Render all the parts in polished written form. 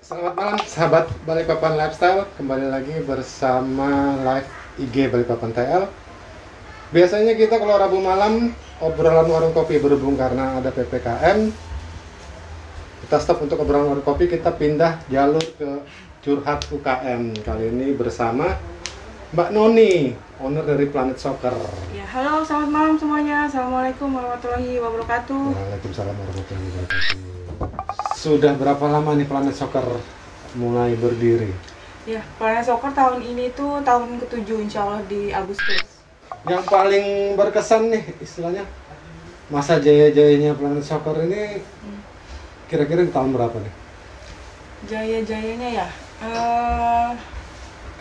Selamat malam sahabat Balikpapan Lifestyle, kembali lagi bersama live IG Balikpapan TL. Biasanya kita kalau Rabu malam obrolan warung kopi, berhubung karena ada PPKM, kita stop untuk obrolan warung kopi, kita pindah jalur ke curhat UKM. Kali ini bersama Mbak Noni, owner dari Planet Soccer. Ya, halo, selamat malam semuanya. Assalamualaikum warahmatullahi wabarakatuh. Waalaikumsalam warahmatullahi wabarakatuh. Sudah berapa lama nih Planet Soccer mulai berdiri? Ya, Planet Soccer tahun ini tuh tahun ke-7 insya Allah di Agustus. Yang paling berkesan nih istilahnya masa jaya-jayanya Planet Soccer ini kira-kira di tahun berapa nih? Jaya-jayanya ya,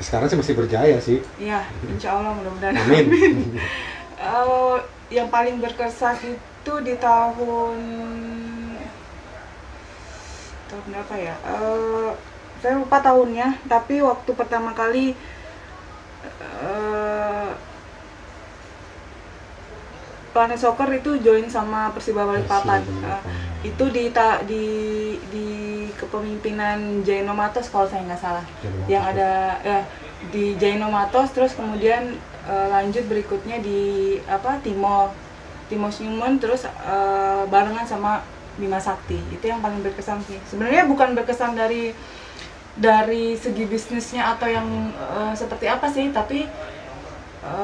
Sekarang sih masih berjaya sih. ya insya Allah mudah-mudahan. Amin. Yang paling berkesan itu di tahun berapa ya? Saya lupa tahunnya, tapi waktu pertama kali Planet Soccer itu join sama Persiba Balikpapan. Itu di kepemimpinan Jaino Matos kalau saya nggak salah. Yang ada ya di Jaino Matos, terus kemudian lanjut berikutnya di Timo Newman, terus barengan sama Bima Sakti. Itu yang paling berkesan sih. Sebenarnya bukan berkesan dari segi bisnisnya atau yang seperti apa sih, tapi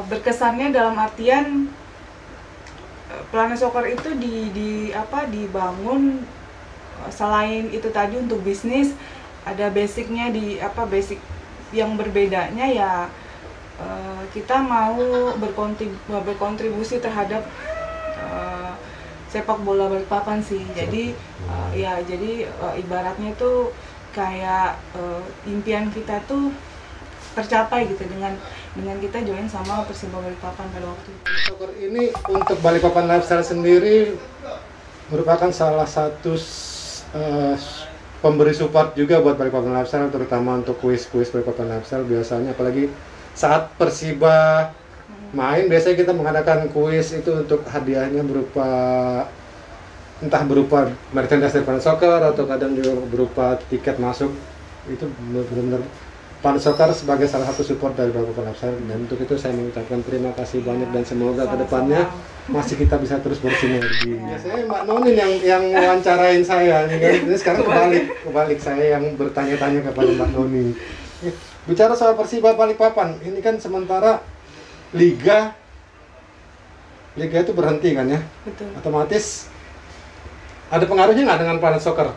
berkesannya dalam artian Planet Soccer itu dibangun selain itu tadi untuk bisnis, ada basicnya basic yang berbedanya ya, kita mau berkontribusi terhadap sepak bola Balikpapan sih. Jadi ibaratnya tuh kayak impian kita tuh tercapai gitu dengan kita join sama Persiba Balikpapan pada waktu itu. Soccer ini untuk Balikpapan Lifestyle sendiri merupakan salah satu pemberi support juga buat Balikpapan Lifestyle, terutama untuk kuis-kuis Balikpapan Lifestyle. Biasanya apalagi saat Persiba main, biasanya kita mengadakan kuis itu untuk hadiahnya entah berupa merchandise dari Planet Soccer atau kadang juga berupa tiket masuk. Itu benar-benar Planet Soccer sebagai salah satu support dari Balikpapan Lifestyle, dan untuk itu saya mengucapkan terima kasih banyak dan semoga kedepannya masih kita bisa terus bersinergi. Biasanya Mbak Noni yang wawancarain saya ini sekarang kebalik saya yang bertanya-tanya kepada Mbak Noni. Bicara soal Persiba Balikpapan, ini kan sementara liga itu berhenti kan ya? Betul. Otomatis ada pengaruhnya nggak dengan Planet Soccer?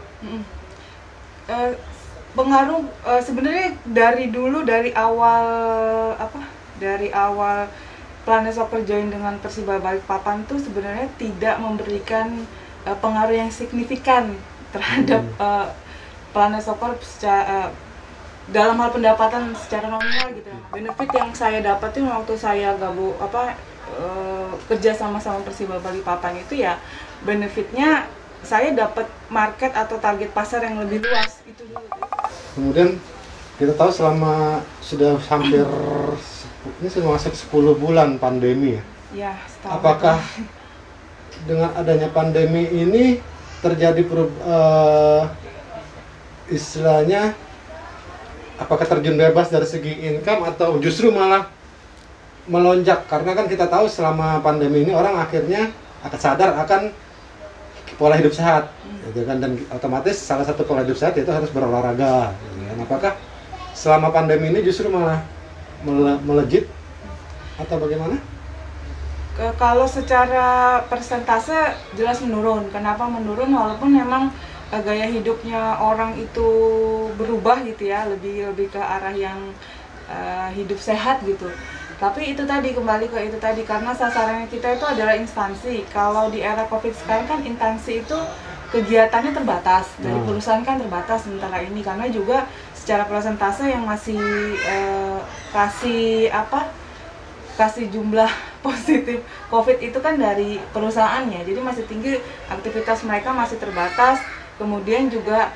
Pengaruh sebenarnya dari awal Planet Soccer join dengan Persiba Balikpapan tuh sebenarnya tidak memberikan pengaruh yang signifikan terhadap Planet Soccer dalam hal pendapatan secara nominal gitu. Benefit yang saya dapatin waktu saya kerja sama Persiba Balikpapan itu ya, benefitnya saya dapat market atau target pasar yang lebih luas itu dulu. Kemudian kita tahu selama sudah hampir ini sudah masuk 10 bulan pandemi ya. Ya, setahun. Apakah dengan adanya pandemi ini terjadi istilahnya apakah terjun bebas dari segi income atau justru malah melonjak? Karena kan kita tahu selama pandemi ini orang akhirnya akan sadar akan pola hidup sehat, gitu kan, dan otomatis salah satu pola hidup sehat itu harus berolahraga. Gitu kan. Apakah selama pandemi ini justru malah melejit atau bagaimana? Kalau secara persentase jelas menurun. Kenapa menurun? Walaupun memang gaya hidupnya orang itu berubah gitu ya, lebih ke arah yang hidup sehat gitu. Tapi itu tadi, kembali ke itu tadi, karena sasarannya kita itu adalah instansi. Kalau di era COVID sekarang kan instansi itu kegiatannya terbatas, dari perusahaan kan terbatas sementara ini, karena juga secara persentase yang masih kasih jumlah positif COVID itu kan dari perusahaannya, jadi masih tinggi, aktivitas mereka masih terbatas. Kemudian juga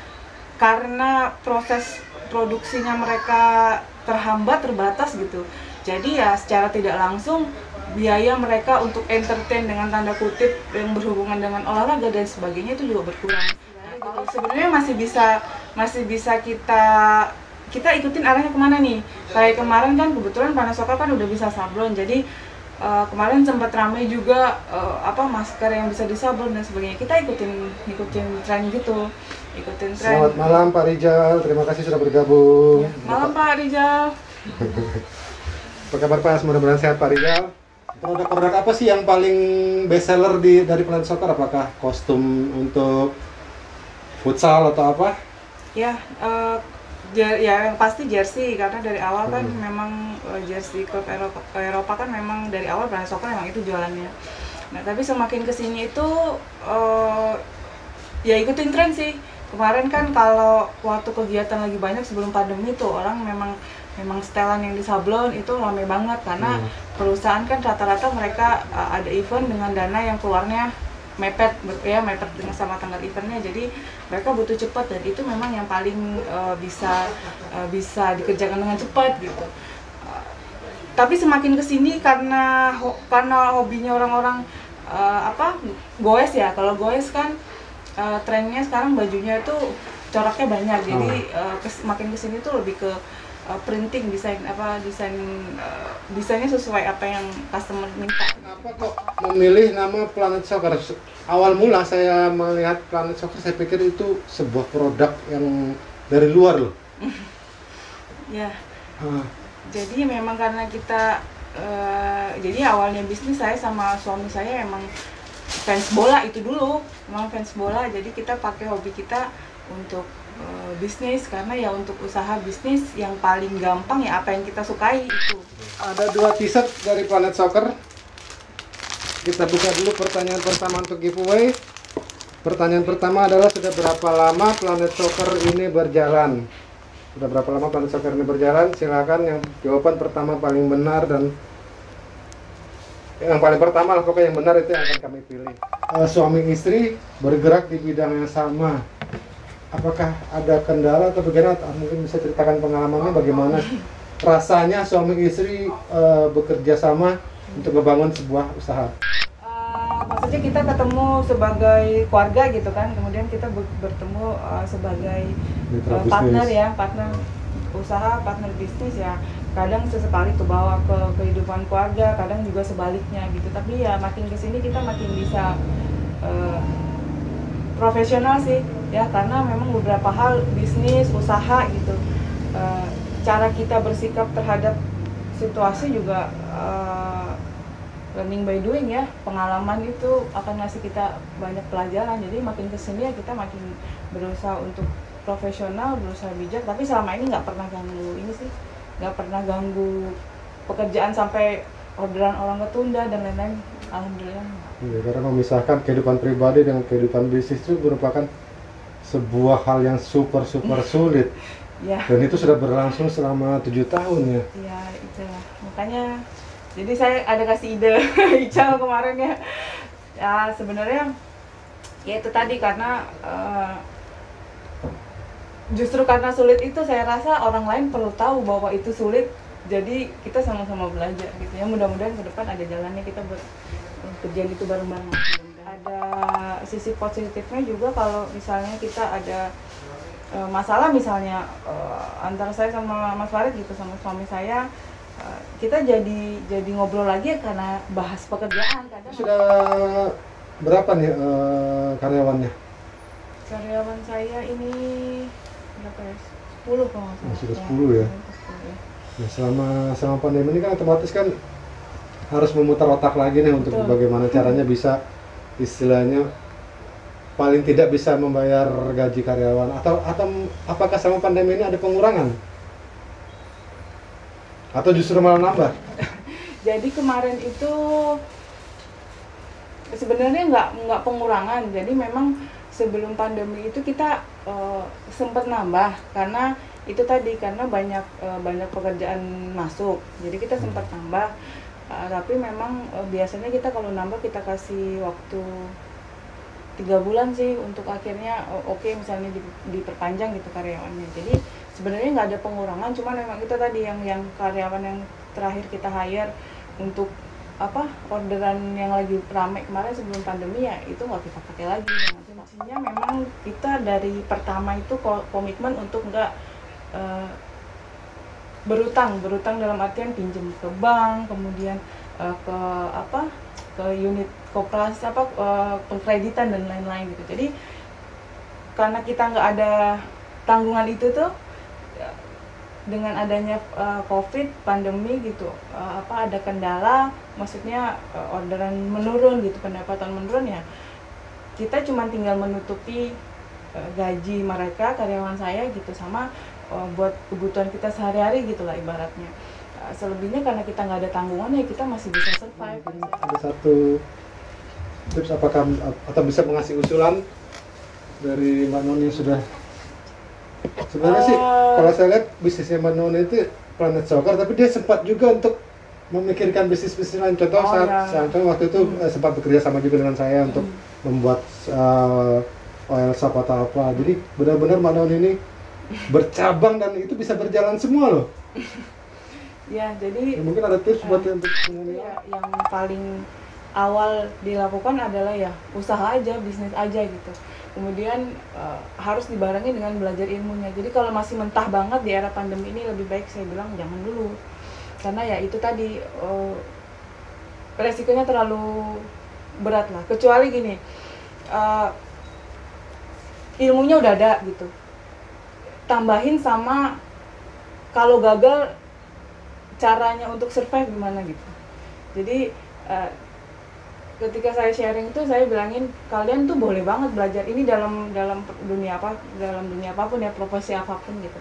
karena proses produksinya mereka terbatas gitu. Jadi ya secara tidak langsung biaya mereka untuk entertain dengan tanda kutip yang berhubungan dengan olahraga dan sebagainya itu juga berkurang. Sebenarnya masih bisa masih bisa kita ikutin arahnya kemana nih. Kayak kemarin kan kebetulan Panas Soccer kan udah bisa sablon, jadi kemarin sempat ramai juga masker yang bisa disablon dan sebagainya. Kita ikutin tren gitu, ikutin tren. Selamat malam Pak Rijal, terima kasih sudah bergabung. Ya. Malam Pak Rijal. Apa kabar Pak? Mudah-mudahan sehat Pak Rijal. Produk-produk apa sih yang paling best seller dari Planet Soccer? Apakah kostum untuk futsal atau apa? Ya, ya yang pasti jersey, karena dari awal kan memang jersey klub Eropa kan memang dari awal Planet Soccer memang itu jualannya. Nah tapi semakin kesini itu ya ikutin tren sih. Kemarin kan kalau waktu kegiatan lagi banyak sebelum pandemi tuh orang memang setelan yang di sablon itu ramai banget, karena perusahaan kan rata-rata mereka ada event dengan dana yang keluarnya mepet dengan sama tanggal eventnya, jadi mereka butuh cepat dan itu memang yang paling bisa dikerjakan dengan cepat gitu. Tapi semakin kesini karena hobinya orang-orang goes ya. Kalau goes kan trennya sekarang bajunya itu coraknya banyak, jadi makin kesini tuh lebih ke printing, desainnya sesuai apa yang customer minta. Kenapa kok memilih nama Planet Soccer? Awal mula saya melihat Planet Soccer, saya pikir itu sebuah produk yang dari luar loh. Ya. Jadi memang karena kita jadi awalnya bisnis saya sama suami saya emang fans bola itu dulu, memang fans bola. Jadi kita pakai hobi kita untuk bisnis, karena ya untuk usaha bisnis yang paling gampang ya apa yang kita sukai itu. Ada 2 t-shirt dari Planet Soccer. Kita buka dulu pertanyaan pertama untuk giveaway. Pertanyaan pertama adalah, sudah berapa lama Planet Soccer ini berjalan? Sudah berapa lama Planet Soccer ini berjalan? Silakan yang jawaban pertama paling benar, dan yang paling pertama lah pokoknya yang benar itu yang akan kami pilih. Suami istri bergerak di bidang yang sama. Apakah ada kendala atau bagaimana? Mungkin bisa ceritakan pengalamannya bagaimana rasanya suami istri bekerja sama untuk membangun sebuah usaha. Maksudnya kita ketemu sebagai keluarga gitu kan, kemudian kita bertemu sebagai partner usaha, partner bisnis ya. Kadang sesekali kebawa ke kehidupan keluarga, kadang juga sebaliknya gitu. Tapi ya makin kesini kita makin bisa profesional sih ya, karena memang beberapa hal bisnis, usaha gitu, cara kita bersikap terhadap situasi juga learning by doing ya. Pengalaman itu akan ngasih kita banyak pelajaran, jadi makin kesini ya kita makin berusaha untuk profesional, berusaha bijak. Tapi selama ini nggak pernah ganggu ini sih, nggak pernah ganggu pekerjaan sampai orderan orang ketunda dan lain-lain. Alhamdulillah. Ya, karena memisahkan kehidupan pribadi dengan kehidupan bisnis itu merupakan sebuah hal yang super sulit. Ya. Dan itu sudah berlangsung selama 7 tahun ya. Iya, itulah. Makanya jadi saya ada kasih ide Ical kemarin ya. Ya sebenarnya ya itu tadi, karena justru karena sulit itu saya rasa orang lain perlu tahu bahwa itu sulit. Jadi kita sama-sama belajar gitu ya. Mudah-mudahan ke depan ada jalannya kita kerjaan itu bareng-bareng. Ada sisi positifnya juga kalau misalnya kita ada masalah misalnya antara saya sama Mas Farid gitu, sama suami saya, kita jadi ngobrol lagi karena bahas pekerjaan. Kadang sudah berapa nih karyawannya? Karyawan saya ini berapa ya? 10 kalau nggak salah. Sudah 10 ya. Nah, selama pandemi ini kan otomatis kan harus memutar otak lagi nih untuk bagaimana caranya bisa istilahnya paling tidak bisa membayar gaji karyawan, atau apakah sama pandemi ini ada pengurangan atau justru malah nambah? Jadi kemarin itu sebenarnya nggak pengurangan, jadi memang sebelum pandemi itu kita sempat nambah karena itu tadi, karena banyak pekerjaan masuk, jadi kita sempat nambah. Tapi memang biasanya kita kalau nambah kita kasih waktu 3 bulan sih untuk akhirnya oke, misalnya diperpanjang gitu karyawannya. Jadi sebenarnya nggak ada pengurangan, cuma memang itu tadi yang karyawan yang terakhir kita hire untuk orderan yang lagi ramai kemarin sebelum pandemi ya itu nggak kita pakai lagi. Maksudnya memang kita dari pertama itu komitmen untuk nggak berutang dalam artian pinjam ke bank, kemudian ke unit koperasi pengkreditan dan lain-lain gitu. Jadi karena kita nggak ada tanggungan itu tuh, dengan adanya COVID pandemi gitu, ada kendala, maksudnya orderan menurun gitu, pendapatan menurun ya, kita cuma tinggal menutupi gaji mereka, karyawan saya gitu, sama buat kebutuhan kita sehari-hari gitulah ibaratnya. Selebihnya karena kita nggak ada tanggungan ya kita masih bisa survive. Ada satu tips apakah atau bisa mengasih usulan dari Mbak Noni sudah sebenarnya sih kalau saya lihat bisnisnya Mbak Noni itu Planet Soccer, tapi dia sempat juga untuk memikirkan bisnis-bisnis lain. Contoh saat waktu itu sempat bekerja sama juga dengan saya untuk membuat oil shop atau apa. Jadi benar-benar Mbak Noni ini bercabang dan itu bisa berjalan semua loh. Ya, jadi mungkin ada tips buat untuk ya, yang paling awal dilakukan adalah ya usaha aja, bisnis aja gitu. Kemudian harus dibarengi dengan belajar ilmunya. Jadi kalau masih mentah banget di era pandemi ini, lebih baik saya bilang jangan dulu. Karena ya itu tadi resikonya terlalu berat lah. Kecuali gini, ilmunya udah ada gitu. Tambahin sama kalau gagal caranya untuk survive gimana gitu. Jadi ketika saya sharing itu saya bilangin kalian tuh boleh banget belajar ini dalam dunia apapun ya, profesi apapun gitu.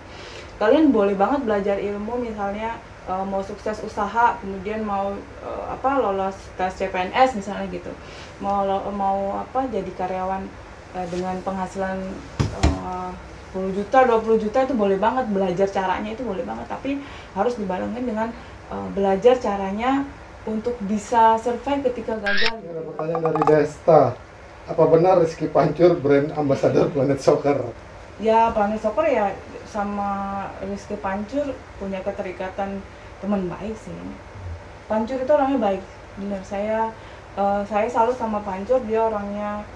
Kalian boleh banget belajar ilmu, misalnya mau sukses usaha, kemudian mau lolos tes CPNS misalnya gitu. Mau jadi karyawan dengan penghasilan 10 juta, 20 juta itu boleh banget, belajar caranya itu boleh banget, tapi harus dibarengin dengan belajar caranya untuk bisa survive ketika gagal. Ada pertanyaan dari Desta, apa benar Rizky Pancur brand ambassador Planet Soccer? Ya, Planet Soccer ya sama Rizky Pancur punya keterikatan teman baik sih. Pancur itu orangnya baik, benar. Saya salut sama Pancur, dia orangnya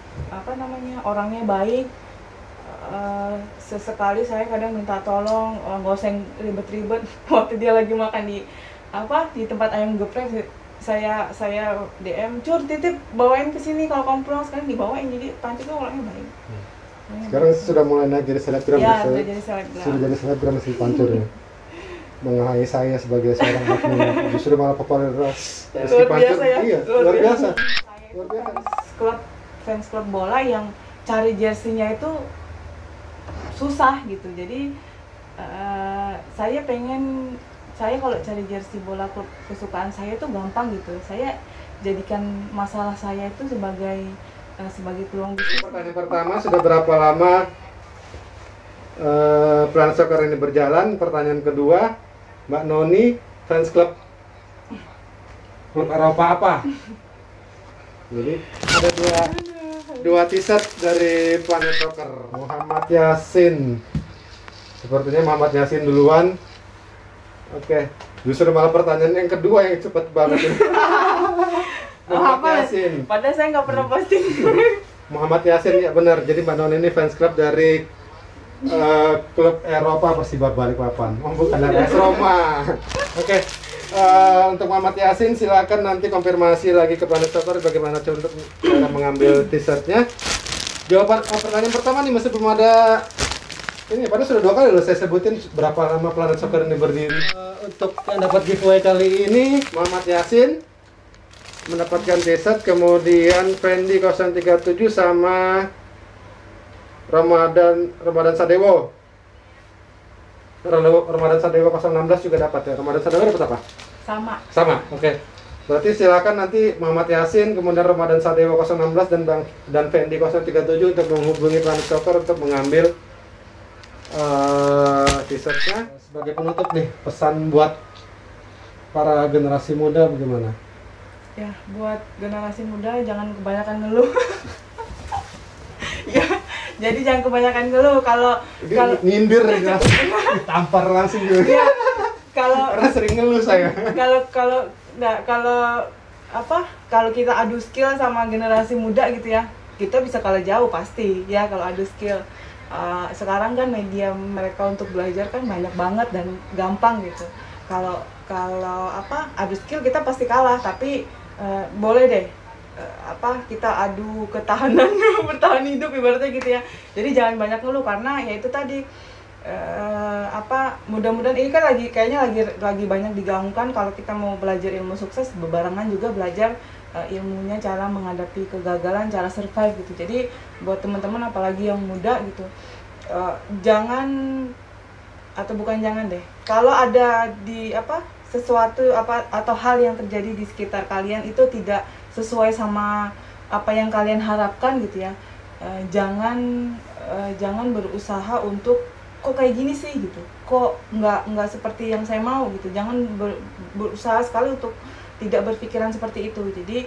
orangnya baik. Sesekali saya kadang minta tolong, nggak usah ribet-ribet. Waktu dia lagi makan di tempat ayam geprek, saya DM, Cur titip bawain ke sini kalau kamu pulang, sekarang dibawain. Jadi Pancur tuh orangnya baik. Sekarang sudah mulai naik jadi selebgram. Ya, sudah jadi selebgram si Pancur ya. Mengenai saya sebagai seorang admin, justru malah popularitas Rizky Pancur. Iya, luar biasa. Fans klub bola yang cari jersinya itu susah gitu. Jadi saya kalau cari jersey bola klub kesukaan saya itu gampang gitu. Saya jadikan masalah saya itu sebagai peluang bisnis. Pertanyaan pertama, sudah berapa lama Planet Soccer ini berjalan? Pertanyaan kedua, Mbak Noni fans klub Eropa apa? Jadi ada dua t-shirt dari Planet Soccer. Muhammad Yasin, sepertinya Muhammad Yasin duluan. Oke, justru malah pertanyaan yang kedua yang cepet banget ini. Muhammad Yasin. Padahal saya nggak pernah posting. Muhammad Yasin, ya benar. Jadi Mbak Noni ini fans club dari klub Eropa Persiba Balikpapan. Bukan dari AS Roma. Oke. Untuk Muhammad Yasin silakan nanti konfirmasi lagi ke Planet Soccer bagaimana cara untuk mengambil t-shirtnya. Jawaban pertanyaan pertama nih masih belum ada. Ini padahal sudah 2 kali loh saya sebutin berapa lama Planet Soccer ini berdiri. Untuk yang dapat giveaway kali ini Muhammad Yasin mendapatkan t-shirt, kemudian Fendi 037 sama Ramadan Sadewo. Ramadan Sadewo 016 juga dapat ya. Ramadan Sadewo dapat apa? Sama. Oke. Berarti silakan nanti Muhammad Yasin, kemudian Ramadan Sadewo 016 dan Fendi 037 untuk menghubungi Planet Soccer untuk mengambil t-shirtnya. Sebagai penutup nih, pesan buat para generasi muda bagaimana? Ya, buat generasi muda jangan kebanyakan ngeluh. Ya, jadi jangan kebanyakan ngeluh. Kalau nyindir ya, ditampar langsung gitu. Ya, karena sering ngeluh saya. Kalau apa, kalau kita adu skill sama generasi muda gitu ya, kita bisa kalah jauh pasti ya kalau adu skill. Sekarang kan media mereka untuk belajar kan banyak banget dan gampang gitu. Kalau kalau apa, adu skill kita pasti kalah, tapi boleh deh kita adu ketahanan bertahan hidup ibaratnya gitu ya. Jadi jangan banyak ngeluh, karena ya itu tadi mudah-mudahan ini kan kayaknya lagi banyak digaungkan kalau kita mau belajar ilmu sukses, bebarengan juga belajar ilmunya cara menghadapi kegagalan, cara survive gitu. Jadi buat teman-teman apalagi yang muda gitu, jangan deh, kalau ada di sesuatu atau hal yang terjadi di sekitar kalian itu tidak sesuai sama apa yang kalian harapkan gitu ya, jangan berusaha untuk kok kayak gini sih gitu, kok nggak seperti yang saya mau gitu. Jangan berusaha sekali untuk tidak berpikiran seperti itu. Jadi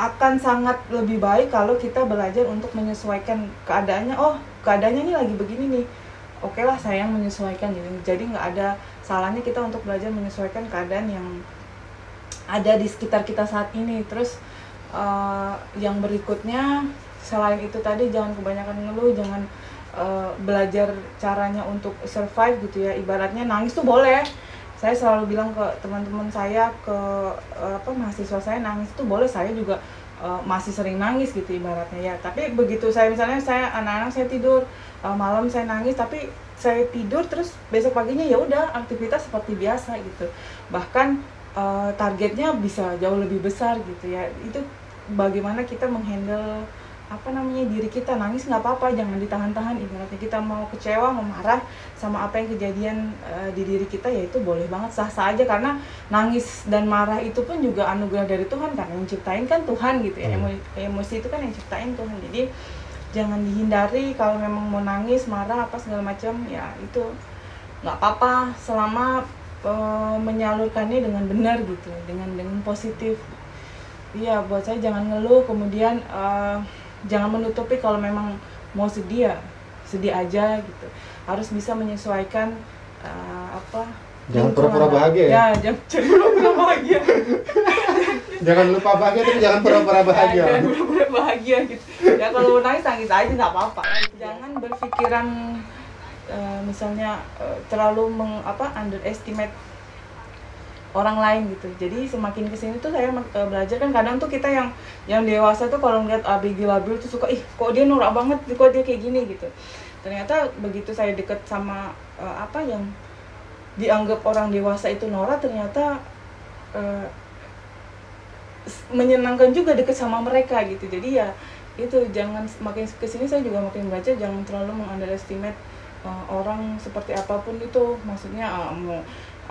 akan sangat lebih baik kalau kita belajar untuk menyesuaikan keadaannya. Oh, keadaannya ini lagi begini nih, oke lah saya yang menyesuaikan gitu. Jadi nggak ada salahnya kita untuk belajar menyesuaikan keadaan yang ada di sekitar kita saat ini. Terus yang berikutnya selain itu tadi, jangan kebanyakan ngeluh, jangan belajar caranya untuk survive gitu ya. Ibaratnya nangis tuh boleh. Saya selalu bilang ke teman-teman saya, ke mahasiswa saya, nangis tuh boleh. Saya juga masih sering nangis gitu ibaratnya ya. Tapi begitu anak-anak saya tidur malam, saya nangis, tapi saya tidur terus besok paginya ya udah aktivitas seperti biasa gitu. Bahkan targetnya bisa jauh lebih besar gitu ya. Itu bagaimana kita menghandle diri kita. Nangis nggak apa-apa, jangan ditahan-tahan. Ibaratnya kita mau kecewa, mau marah sama apa yang kejadian di diri kita, ya itu boleh banget, sah-sah aja. Karena nangis dan marah itu pun juga anugerah dari Tuhan, karena yang ciptain kan Tuhan gitu ya. Emosi itu kan yang ciptain Tuhan. Jadi jangan dihindari. Kalau memang mau nangis, marah, segala macam, ya itu nggak apa-apa selama menyalurkannya dengan benar gitu, dengan positif. Iya, buat saya jangan ngeluh, kemudian jangan menutupi kalau memang mau sedih ya sedih aja gitu. Harus bisa menyesuaikan jangan pura-pura bahagia ya. Jangan pura-pura bahagia. Jangan lupa bahagia, tapi jangan pura-pura bahagia. Jangan pura-pura bahagia gitu. Ya kalau nangis aja nggak apa-apa. Jangan berpikiran misalnya terlalu underestimate orang lain gitu. Jadi semakin kesini tuh saya belajar, kan kadang tuh kita yang dewasa tuh kalau ngeliat ABG labil tuh suka, kok dia norak banget, kok dia kayak gini gitu. Ternyata begitu saya deket sama yang dianggap orang dewasa itu norak, ternyata menyenangkan juga deket sama mereka gitu. Jadi ya itu, jangan, makin kesini saya juga makin belajar, jangan terlalu mengunderestimate orang seperti apapun itu. Maksudnya mau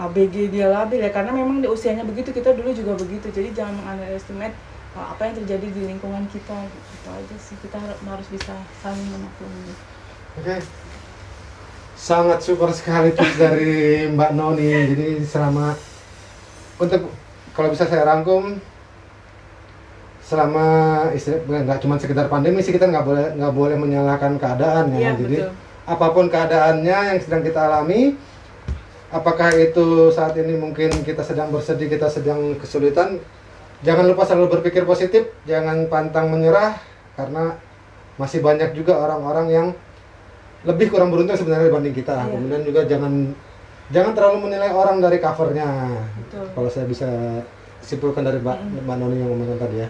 ABG dia labil ya, karena memang di usianya begitu, kita dulu juga begitu. Jadi jangan mengunderestimate apa yang terjadi di lingkungan kita gitu. Itu aja sih, kita harus bisa saling memaklumi. Oke. Sangat super sekali tips dari Mbak Noni. Jadi kalau bisa saya rangkum, selama nggak cuma sekedar pandemi sih, kita nggak boleh menyalahkan keadaan ya. Jadi betul. Apapun keadaannya yang sedang kita alami, apakah itu saat ini mungkin kita sedang bersedih, kita sedang kesulitan, jangan lupa selalu berpikir positif, jangan pantang menyerah, karena masih banyak juga orang-orang yang lebih kurang beruntung sebenarnya dibanding kita. Iya. Kemudian juga jangan terlalu menilai orang dari covernya. Betul. Kalau saya bisa simpulkan dari Mbak Noni yang ngomongin tadi ya.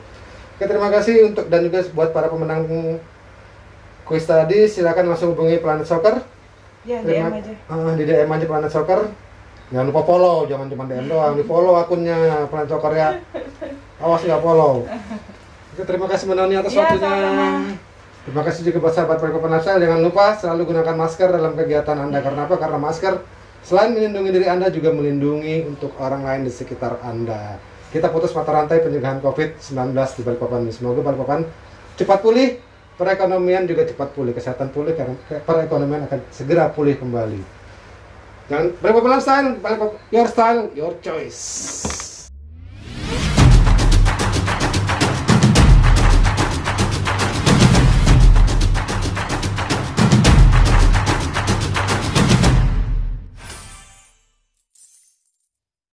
Oke, terima kasih dan juga buat para pemenang kuis tadi, silakan langsung hubungi Planet Soccer. Ya, DM aja. Di DM aja Planet Soccer. Jangan lupa follow, jangan cuma DM doang, di follow akunnya Planet Soccer ya. Awas nggak follow. Oke, terima kasih Mbak Noni atas waktunya. Sama-sama. Terima kasih juga buat sahabat Perkopan Lifestyle. Jangan lupa selalu gunakan masker dalam kegiatan Anda. Karena apa? Karena masker selain melindungi diri Anda, juga melindungi untuk orang lain di sekitar Anda. Kita putus mata rantai pencegahan COVID-19 di Balikpapan. Semoga Balikpapan cepat pulih, perekonomian juga cepat pulih, kesehatan pulih, karena perekonomian akan segera pulih kembali. Jangan Balikpapan Lifestyle, your style, your choice.